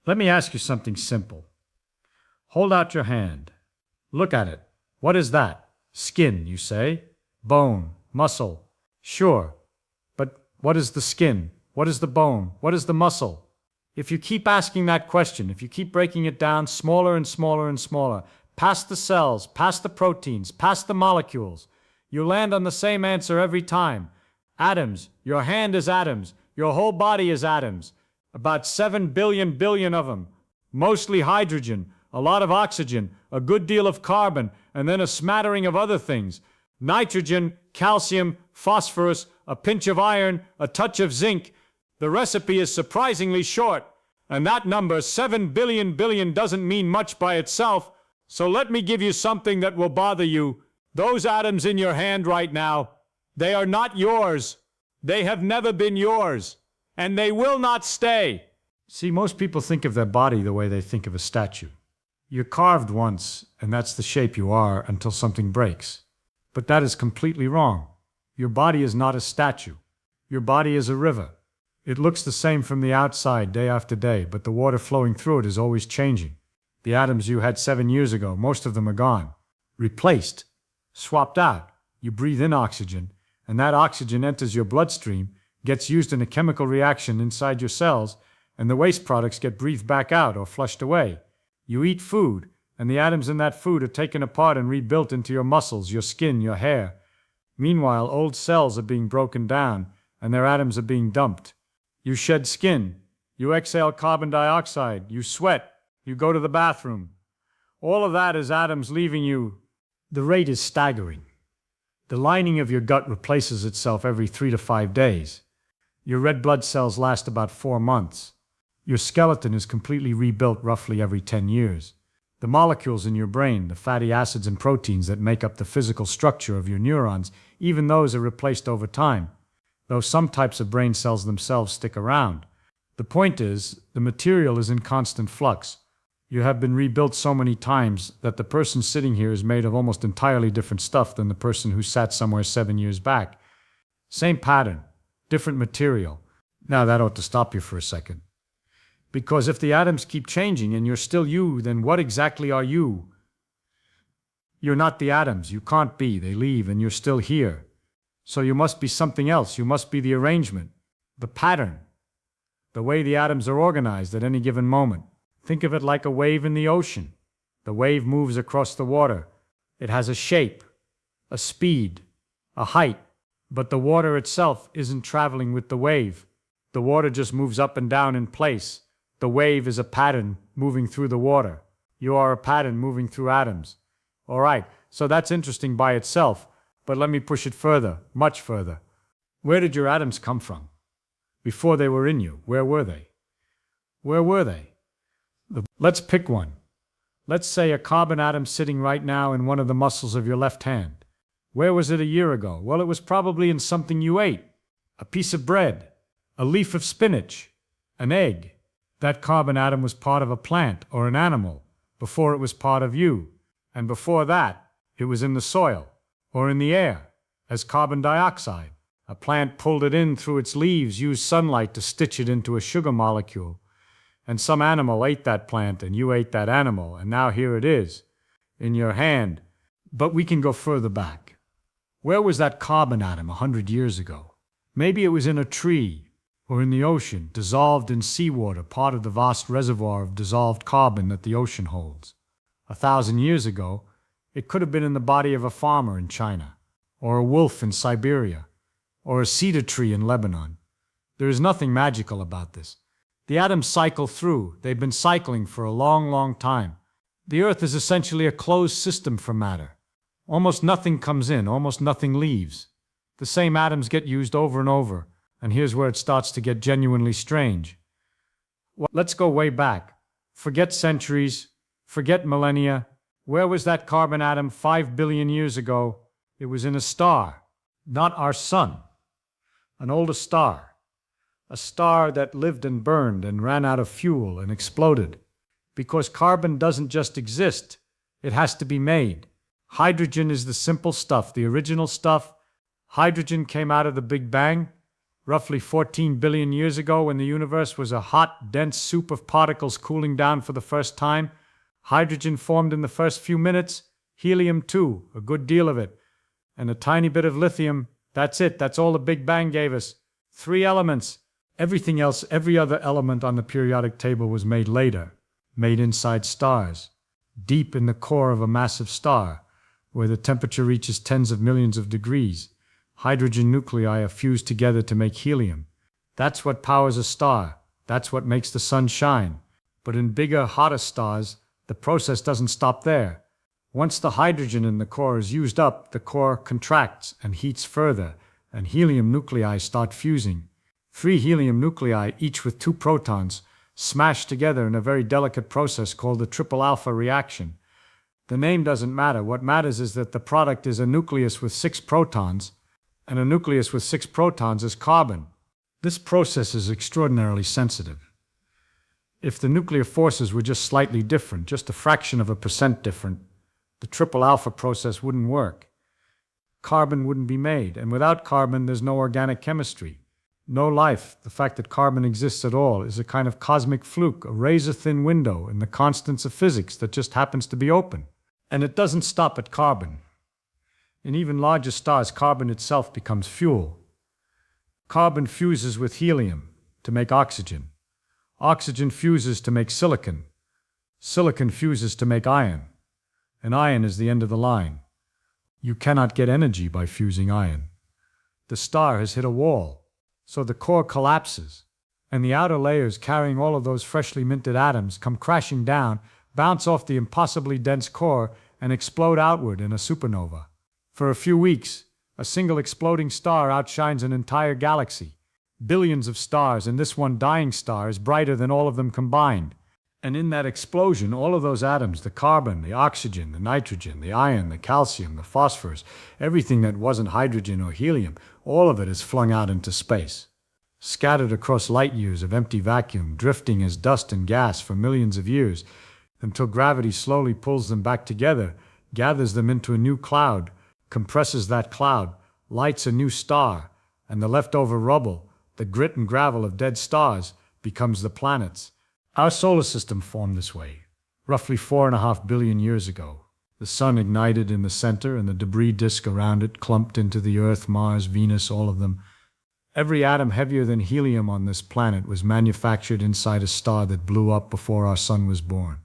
Let me ask you something simple. Hold out your hand. Look at it. What is that? Skin, you say? Bone, muscle. Sure. But what is the skin? What is the bone? What is the muscle? If you keep asking that question, if you keep breaking it down smaller and smaller and smaller, past the cells, past the proteins, past the molecules, you land on the same answer every time. Atoms. Your hand is atoms. Your whole body is atoms. About 7 billion of them. Mostly hydrogen, a lot of oxygen, a good deal of carbon, and then a smattering of other things. Nitrogen, calcium, phosphorus, a pinch of iron, a touch of zinc. The recipe is surprisingly short, and that number 7 billion doesn't mean much by itself, so let me give you something that will bother you. Those atoms in your hand right now, they are not yours. They have never been yours, and they will not stay. See, most people think of their body the way they think of a statue. You're carved once, and that's the shape you are until something breaks. But that is completely wrong. Your body is not a statue. Your body is a river. It looks the same from the outside day after day, but the water flowing through it is always changing. The atoms you had 7 years ago, most of them are gone. Replaced. Swapped out. You breathe in oxygen, and that oxygen enters your bloodstream, gets used in a chemical reaction inside your cells, and the waste products get breathed back out or flushed away. You eat food, and the atoms in that food are taken apart and rebuilt into your muscles, your skin, your hair. Meanwhile, old cells are being broken down, and their atoms are being dumped. You shed skin. You exhale carbon dioxide. You sweat. You go to the bathroom. All of that is atoms leaving you. The rate is staggering. The lining of your gut replaces itself every 3 to 5 days. Your red blood cells last about 4 months. Your skeleton is completely rebuilt roughly every 10 years. The molecules in your brain, the fatty acids and proteins that make up the physical structure of your neurons, even those are replaced over time, though some types of brain cells themselves stick around. The point is, the material is in constant flux. You have been rebuilt so many times that the person sitting here is made of almost entirely different stuff than the person who sat somewhere 7 years back. Same pattern, different material. Now that ought to stop you for a second. Because if the atoms keep changing and you're still you, then what exactly are you? You're not the atoms. You can't be. They leave and you're still here. So you must be something else. You must be the arrangement, the pattern, the way the atoms are organized at any given moment. Think of it like a wave in the ocean. The wave moves across the water. It has a shape, a speed, a height, but the water itself isn't traveling with the wave. The water just moves up and down in place. The wave is a pattern moving through the water. You are a pattern moving through atoms. All right, so that's interesting by itself, but let me push it further, much further. Where did your atoms come from? Before they were in you, where were they? Where were they? Let's pick one. Let's say a carbon atom sitting right now in one of the muscles of your left hand. Where was it a year ago? Well, it was probably in something you ate. A piece of bread, a leaf of spinach, an egg. That carbon atom was part of a plant or an animal before it was part of you. And before that, it was in the soil or in the air as carbon dioxide. A plant pulled it in through its leaves, used sunlight to stitch it into a sugar molecule. And some animal ate that plant and you ate that animal, and now here it is, in your hand. But we can go further back. Where was that carbon atom 100 years ago? Maybe it was in a tree, or in the ocean, dissolved in seawater, part of the vast reservoir of dissolved carbon that the ocean holds. 1,000 years ago, it could have been in the body of a farmer in China, or a wolf in Siberia, or a cedar tree in Lebanon. There is nothing magical about this. The atoms cycle through. They've been cycling for a long, long time. The Earth is essentially a closed system for matter. Almost nothing comes in, almost nothing leaves. The same atoms get used over and over, and here's where it starts to get genuinely strange. Let's go way back. Forget centuries, forget millennia. Where was that carbon atom 5 billion years ago? It was in a star, not our sun. An older star. A star that lived and burned and ran out of fuel and exploded. Because carbon doesn't just exist, it has to be made. Hydrogen is the simple stuff, the original stuff. Hydrogen came out of the Big Bang. roughly 14 billion years ago, when the universe was a hot, dense soup of particles cooling down for the first time. Hydrogen formed in the first few minutes, helium too, a good deal of it, and a tiny bit of lithium. That's it, that's all the Big Bang gave us. 3 elements. Everything else, every other element on the periodic table was made later, made inside stars, deep in the core of a massive star, where the temperature reaches tens of millions of degrees. Hydrogen nuclei are fused together to make helium. That's what powers a star. That's what makes the sun shine. But in bigger, hotter stars, the process doesn't stop there. Once the hydrogen in the core is used up, the core contracts and heats further, and helium nuclei start fusing. 3 helium nuclei, each with 2 protons, smash together in a very delicate process called the triple alpha reaction. The name doesn't matter. What matters is that the product is a nucleus with 6 protons, and a nucleus with 6 protons is carbon. This process is extraordinarily sensitive. If the nuclear forces were just slightly different, just a fraction of a percent different, the triple alpha process wouldn't work. Carbon wouldn't be made, and without carbon there's no organic chemistry. No life. The fact that carbon exists at all is a kind of cosmic fluke, a razor-thin window in the constants of physics that just happens to be open. And it doesn't stop at carbon. In even larger stars, carbon itself becomes fuel. Carbon fuses with helium to make oxygen. Oxygen fuses to make silicon. Silicon fuses to make iron. And iron is the end of the line. You cannot get energy by fusing iron. The star has hit a wall, so the core collapses, and the outer layers carrying all of those freshly minted atoms come crashing down, bounce off the impossibly dense core, and explode outward in a supernova. For a few weeks, a single exploding star outshines an entire galaxy. Billions of stars, and this one dying star is brighter than all of them combined. And in that explosion, all of those atoms, the carbon, the oxygen, the nitrogen, the iron, the calcium, the phosphorus, everything that wasn't hydrogen or helium, all of it is flung out into space, scattered across light years of empty vacuum, drifting as dust and gas for millions of years, until gravity slowly pulls them back together, gathers them into a new cloud, compresses that cloud, lights a new star, and the leftover rubble, the grit and gravel of dead stars, becomes the planets. Our solar system formed this way, roughly 4.5 billion years ago. The sun ignited in the center, and the debris disk around it clumped into the Earth, Mars, Venus, all of them. Every atom heavier than helium on this planet was manufactured inside a star that blew up before our sun was born.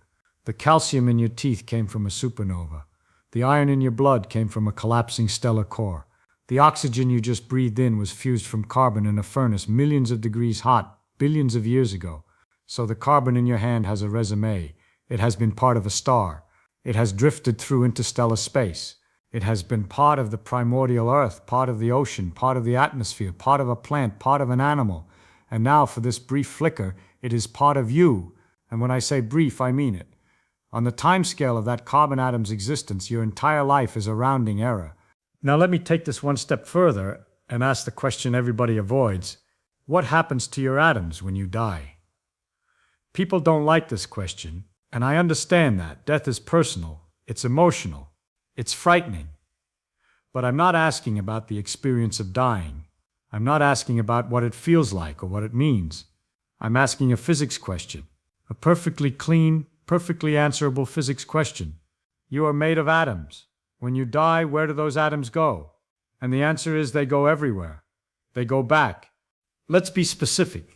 The calcium in your teeth came from a supernova. The iron in your blood came from a collapsing stellar core. The oxygen you just breathed in was fused from carbon in a furnace millions of degrees hot, billions of years ago. So the carbon in your hand has a resume. It has been part of a star. It has drifted through interstellar space. It has been part of the primordial earth, part of the ocean, part of the atmosphere, part of a plant, part of an animal. And now, for this brief flicker, it is part of you. And when I say brief, I mean it. On the time scale of that carbon atom's existence, your entire life is a rounding error. Now let me take this one step further and ask the question everybody avoids. What happens to your atoms when you die? People don't like this question, and I understand that. Death is personal, it's emotional, it's frightening. But I'm not asking about the experience of dying. I'm not asking about what it feels like or what it means. I'm asking a physics question, a perfectly clean, perfectly answerable physics question. You are made of atoms. When you die, where do those atoms go? And the answer is they go everywhere. They go back. Let's be specific.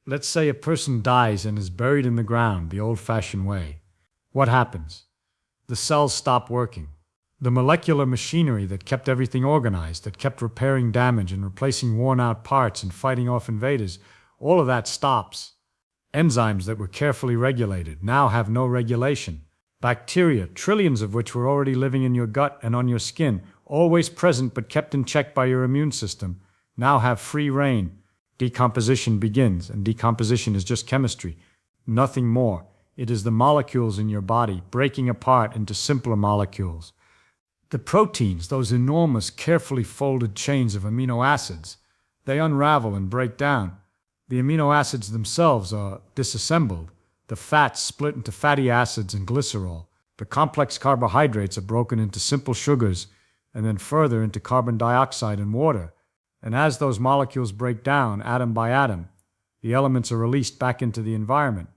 Let's say a person dies and is buried in the ground the old-fashioned way. What happens? The cells stop working. The molecular machinery that kept everything organized, that kept repairing damage and replacing worn-out parts and fighting off invaders, all of that stops. Enzymes that were carefully regulated now have no regulation. Bacteria, trillions of which were already living in your gut and on your skin, always present but kept in check by your immune system, now have free rein. Decomposition begins, and decomposition is just chemistry, nothing more. It is the molecules in your body breaking apart into simpler molecules. The proteins, those enormous, carefully folded chains of amino acids, they unravel and break down. The amino acids themselves are disassembled. The fats split into fatty acids and glycerol. The complex carbohydrates are broken into simple sugars, and then further into carbon dioxide and water. And as those molecules break down, atom by atom, the elements are released back into the environment.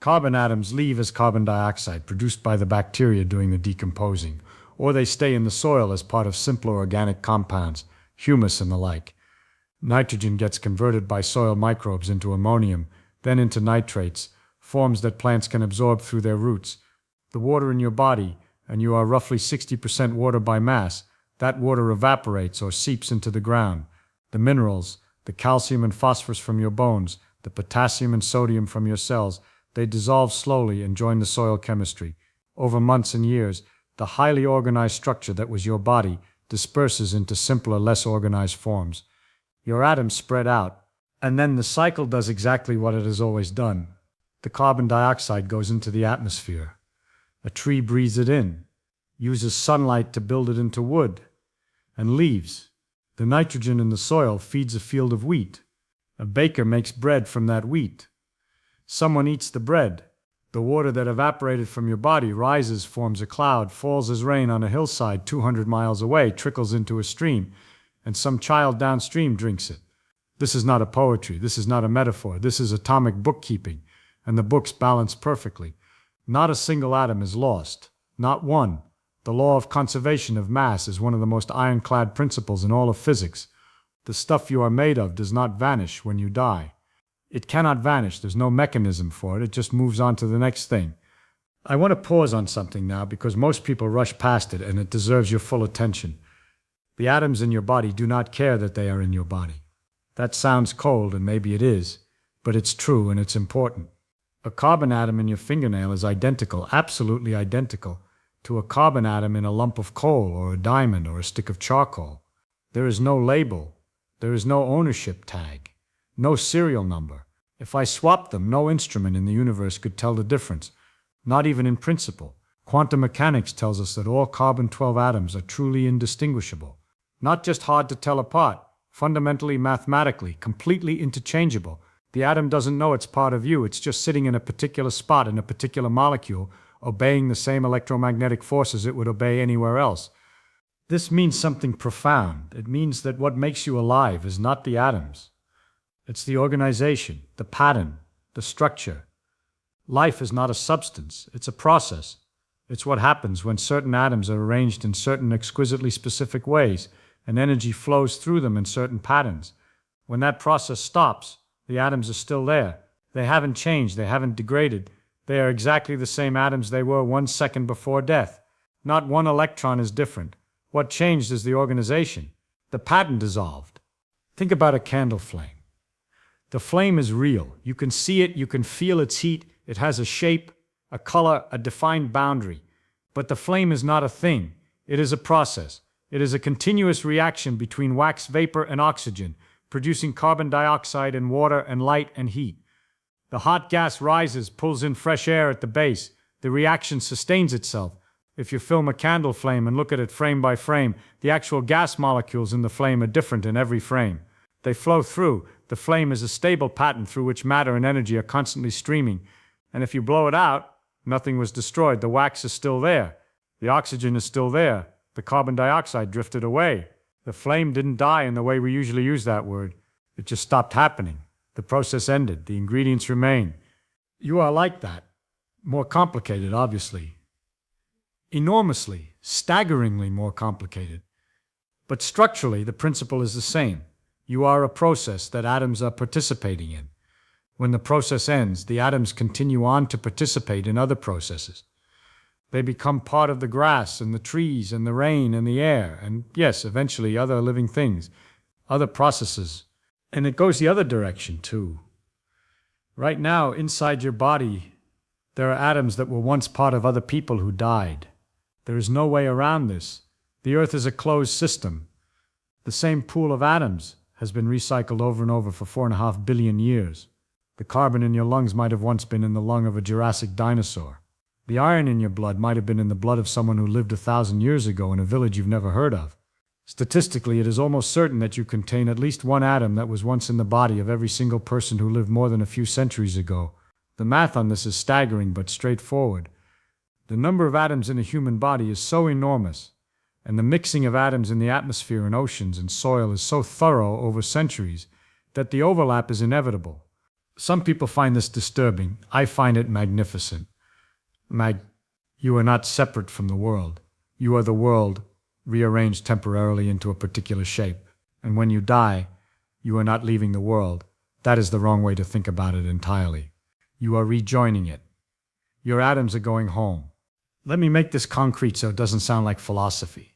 Carbon atoms leave as carbon dioxide produced by the bacteria doing the decomposing, or they stay in the soil as part of simpler organic compounds, humus and the like. Nitrogen gets converted by soil microbes into ammonium, then into nitrates, forms that plants can absorb through their roots. The water in your body, and you are roughly 60% water by mass, that water evaporates or seeps into the ground. The minerals, the calcium and phosphorus from your bones, the potassium and sodium from your cells, they dissolve slowly and join the soil chemistry. Over months and years, the highly organized structure that was your body disperses into simpler, less organized forms. Your atoms spread out, and then the cycle does exactly what it has always done. The carbon dioxide goes into the atmosphere. A tree breathes it in, uses sunlight to build it into wood, and leaves. The nitrogen in the soil feeds a field of wheat. A baker makes bread from that wheat. Someone eats the bread. The water that evaporated from your body rises, forms a cloud, falls as rain on a hillside 200 miles away, trickles into a stream, and some child downstream drinks it. This is not a poetry. This is not a metaphor. This is atomic bookkeeping, and the books balance perfectly. Not a single atom is lost. Not one. The law of conservation of mass is one of the most ironclad principles in all of physics. The stuff you are made of does not vanish when you die. It cannot vanish. There's no mechanism for it. It just moves on to the next thing. I want to pause on something now because most people rush past it and it deserves your full attention. The atoms in your body do not care that they are in your body. That sounds cold, and maybe it is, but it's true and it's important. A carbon atom in your fingernail is identical, absolutely identical, to a carbon atom in a lump of coal or a diamond or a stick of charcoal. There is no label. There is no ownership tag. No serial number. If I swapped them, no instrument in the universe could tell the difference. Not even in principle. Quantum mechanics tells us that all carbon-12 atoms are truly indistinguishable. Not just hard to tell apart, fundamentally, mathematically, completely interchangeable. The atom doesn't know it's part of you. It's just sitting in a particular spot in a particular molecule, obeying the same electromagnetic forces it would obey anywhere else. This means something profound. It means that what makes you alive is not the atoms. It's the organization, the pattern, the structure. Life is not a substance. It's a process. It's what happens when certain atoms are arranged in certain exquisitely specific ways, and energy flows through them in certain patterns. When that process stops, the atoms are still there. They haven't changed. They haven't degraded. They are exactly the same atoms they were 1 second before death. Not one electron is different. What changed is the organization. The pattern dissolved. Think about a candle flame. The flame is real. You can see it. You can feel its heat. It has a shape, a color, a defined boundary. But the flame is not a thing. It is a process. It is a continuous reaction between wax vapor and oxygen, producing carbon dioxide and water and light and heat. The hot gas rises, pulls in fresh air at the base. The reaction sustains itself. If you film a candle flame and look at it frame by frame, the actual gas molecules in the flame are different in every frame. They flow through. The flame is a stable pattern through which matter and energy are constantly streaming. And if you blow it out, nothing was destroyed. The wax is still there. The oxygen is still there. The carbon dioxide drifted away. The flame didn't die in the way we usually use that word. It just stopped happening. The process ended. The ingredients remain. You are like that. More complicated, obviously. Enormously, staggeringly more complicated. But structurally, the principle is the same. You are a process that atoms are participating in. When the process ends, the atoms continue on to participate in other processes. They become part of the grass and the trees and the rain and the air, and yes, eventually other living things, other processes. And it goes the other direction, too. Right now, inside your body, there are atoms that were once part of other people who died. There is no way around this. The Earth is a closed system. The same pool of atoms has been recycled over and over for 4.5 billion years. The carbon in your lungs might have once been in the lung of a Jurassic dinosaur. The iron in your blood might have been in the blood of someone who lived 1,000 years ago in a village you've never heard of. Statistically, it is almost certain that you contain at least one atom that was once in the body of every single person who lived more than a few centuries ago. The math on this is staggering but straightforward. The number of atoms in a human body is so enormous And the mixing of atoms in the atmosphere and oceans and soil is so thorough over centuries that the overlap is inevitable. Some people find this disturbing. I find it magnificent. You are not separate from the world. You are the world rearranged temporarily into a particular shape. And when you die, you are not leaving the world. That is the wrong way to think about it entirely. You are rejoining it. Your atoms are going home. Let me make this concrete so it doesn't sound like philosophy.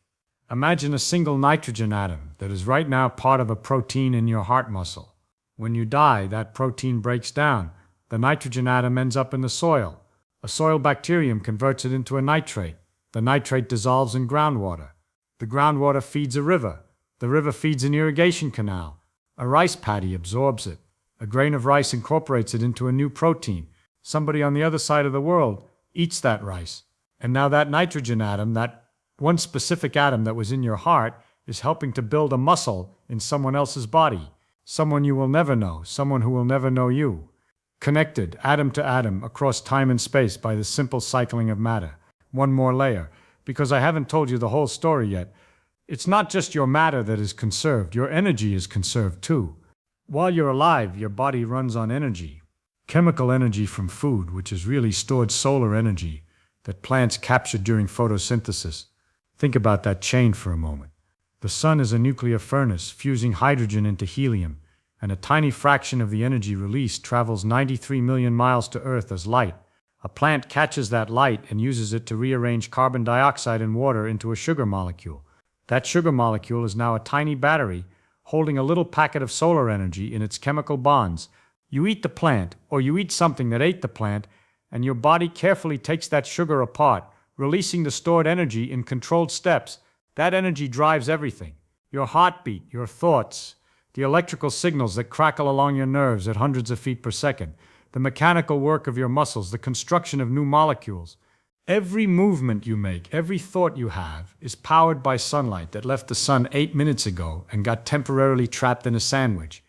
Imagine a single nitrogen atom that is right now part of a protein in your heart muscle. When you die, that protein breaks down. The nitrogen atom ends up in the soil. A soil bacterium converts it into a nitrate. The nitrate dissolves in groundwater. The groundwater feeds a river. The river feeds an irrigation canal. A rice paddy absorbs it. A grain of rice incorporates it into a new protein. Somebody on the other side of the world eats that rice. And now that nitrogen atom, that one specific atom that was in your heart, is helping to build a muscle in someone else's body. Someone you will never know, someone who will never know you. Connected, atom to atom, across time and space by the simple cycling of matter. One more layer, because I haven't told you the whole story yet. It's not just your matter that is conserved, your energy is conserved too. While you're alive, your body runs on energy. Chemical energy from food, which is really stored solar energy that plants capture during photosynthesis. Think about that chain for a moment. The sun is a nuclear furnace fusing hydrogen into helium, and a tiny fraction of the energy released travels 93 million miles to Earth as light. A plant catches that light and uses it to rearrange carbon dioxide and water into a sugar molecule. That sugar molecule is now a tiny battery holding a little packet of solar energy in its chemical bonds. You eat the plant, or you eat something that ate the plant, and your body carefully takes that sugar apart, releasing the stored energy in controlled steps. That energy drives everything. Your heartbeat, your thoughts, the electrical signals that crackle along your nerves at hundreds of feet per second, the mechanical work of your muscles, the construction of new molecules. Every movement you make, every thought you have, is powered by sunlight that left the sun 8 minutes ago and got temporarily trapped in a sandwich.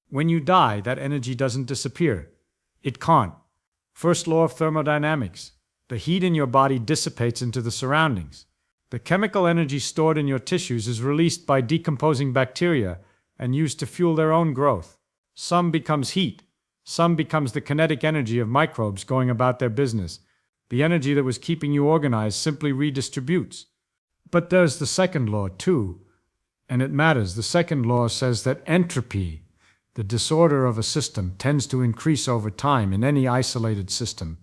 When you die, that energy doesn't disappear. It can't. First law of thermodynamics. The heat in your body dissipates into the surroundings. The chemical energy stored in your tissues is released by decomposing bacteria and used to fuel their own growth. Some becomes heat. Some becomes the kinetic energy of microbes going about their business. The energy that was keeping you organized simply redistributes. But there's the second law, too. And it matters. The second law says that entropy, the disorder of a system, tends to increase over time in any isolated system.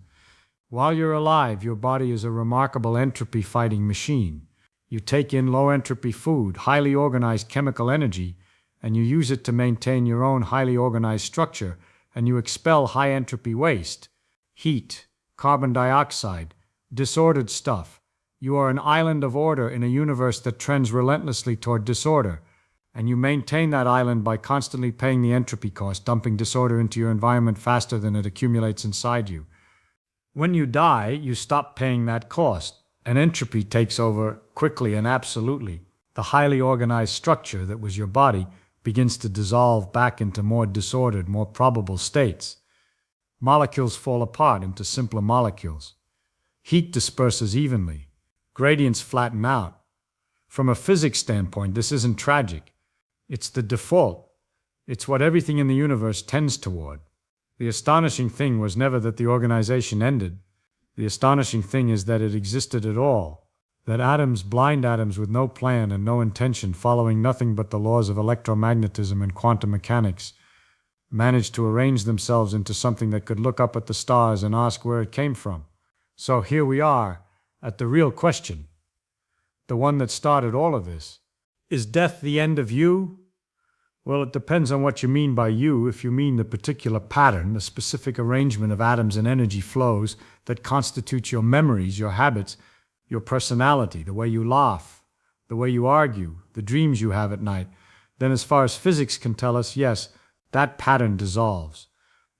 While you're alive, your body is a remarkable entropy-fighting machine. You take in low-entropy food, highly organized chemical energy, and you use it to maintain your own highly organized structure, and you expel high-entropy waste, heat, carbon dioxide, disordered stuff. You are an island of order in a universe that trends relentlessly toward disorder, and you maintain that island by constantly paying the entropy cost, dumping disorder into your environment faster than it accumulates inside you. When you die, you stop paying that cost, and entropy takes over quickly and absolutely. The highly organized structure that was your body begins to dissolve back into more disordered, more probable states. Molecules fall apart into simpler molecules. Heat disperses evenly. Gradients flatten out. From a physics standpoint, this isn't tragic. It's the default. It's what everything in the universe tends toward. The astonishing thing was never that the organization ended. The astonishing thing is that it existed at all. That atoms, blind atoms with no plan and no intention, following nothing but the laws of electromagnetism and quantum mechanics, managed to arrange themselves into something that could look up at the stars and ask where it came from. So here we are, at the real question. The one that started all of this. Is death the end of you? Well, it depends on what you mean by you. If you mean the particular pattern, the specific arrangement of atoms and energy flows that constitutes your memories, your habits, your personality, the way you laugh, the way you argue, the dreams you have at night, then as far as physics can tell us, yes, that pattern dissolves.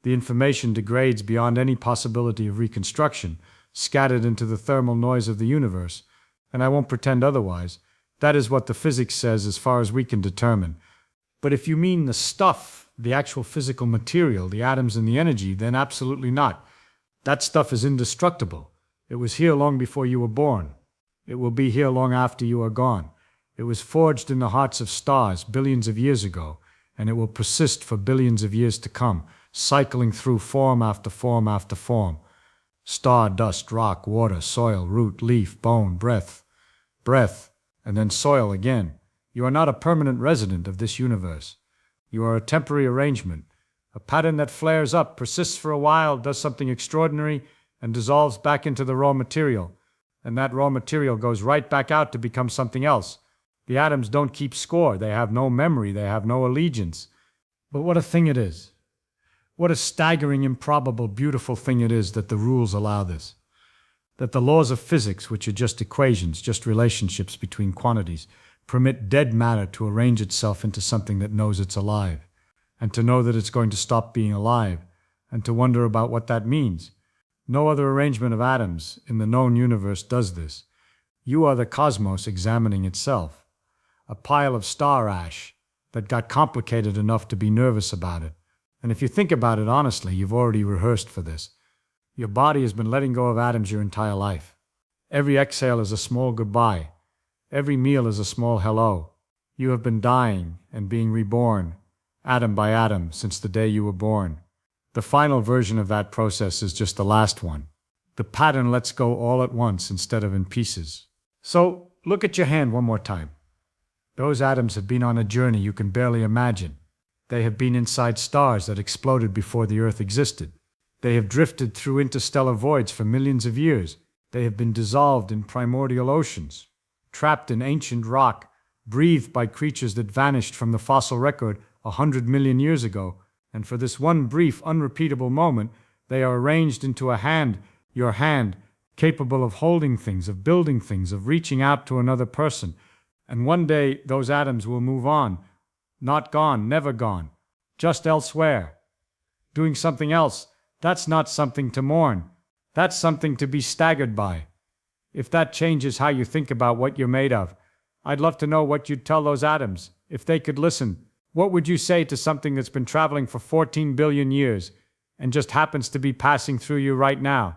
The information degrades beyond any possibility of reconstruction, scattered into the thermal noise of the universe, and I won't pretend otherwise. That is what the physics says as far as we can determine. But if you mean the stuff, the actual physical material, the atoms and the energy, then absolutely not. That stuff is indestructible. It was here long before you were born. It will be here long after you are gone. It was forged in the hearts of stars billions of years ago, and it will persist for billions of years to come, cycling through form after form after form. Star, dust, rock, water, soil, root, leaf, bone, breath, and then soil again. You are not a permanent resident of this universe. You are a temporary arrangement, a pattern that flares up, persists for a while, does something extraordinary, and dissolves back into the raw material. And that raw material goes right back out to become something else. The atoms don't keep score. They have no memory. They have no allegiance. But what a thing it is. What a staggering, improbable, beautiful thing it is that the rules allow this. That the laws of physics, which are just equations, just relationships between quantities, permit dead matter to arrange itself into something that knows it's alive, and to know that it's going to stop being alive, and to wonder about what that means. No other arrangement of atoms in the known universe does this. You are the cosmos examining itself. A pile of star ash that got complicated enough to be nervous about it. And if you think about it honestly, you've already rehearsed for this. Your body has been letting go of atoms your entire life. Every exhale is a small goodbye. Every meal is a small hello. You have been dying and being reborn, atom by atom, since the day you were born. The final version of that process is just the last one. The pattern lets go all at once instead of in pieces. So, look at your hand one more time. Those atoms have been on a journey you can barely imagine. They have been inside stars that exploded before the Earth existed. They have drifted through interstellar voids for millions of years. They have been dissolved in primordial oceans, trapped in ancient rock, breathed by creatures that vanished from the fossil record 100 million years ago, and for this one brief, unrepeatable moment, they are arranged into a hand, your hand, capable of holding things, of building things, of reaching out to another person. And one day, those atoms will move on. Not gone, never gone. Just elsewhere. Doing something else. That's not something to mourn. That's something to be staggered by. If that changes how you think about what you're made of, I'd love to know what you'd tell those atoms. If they could listen, what would you say to something that's been traveling for 14 billion years and just happens to be passing through you right now?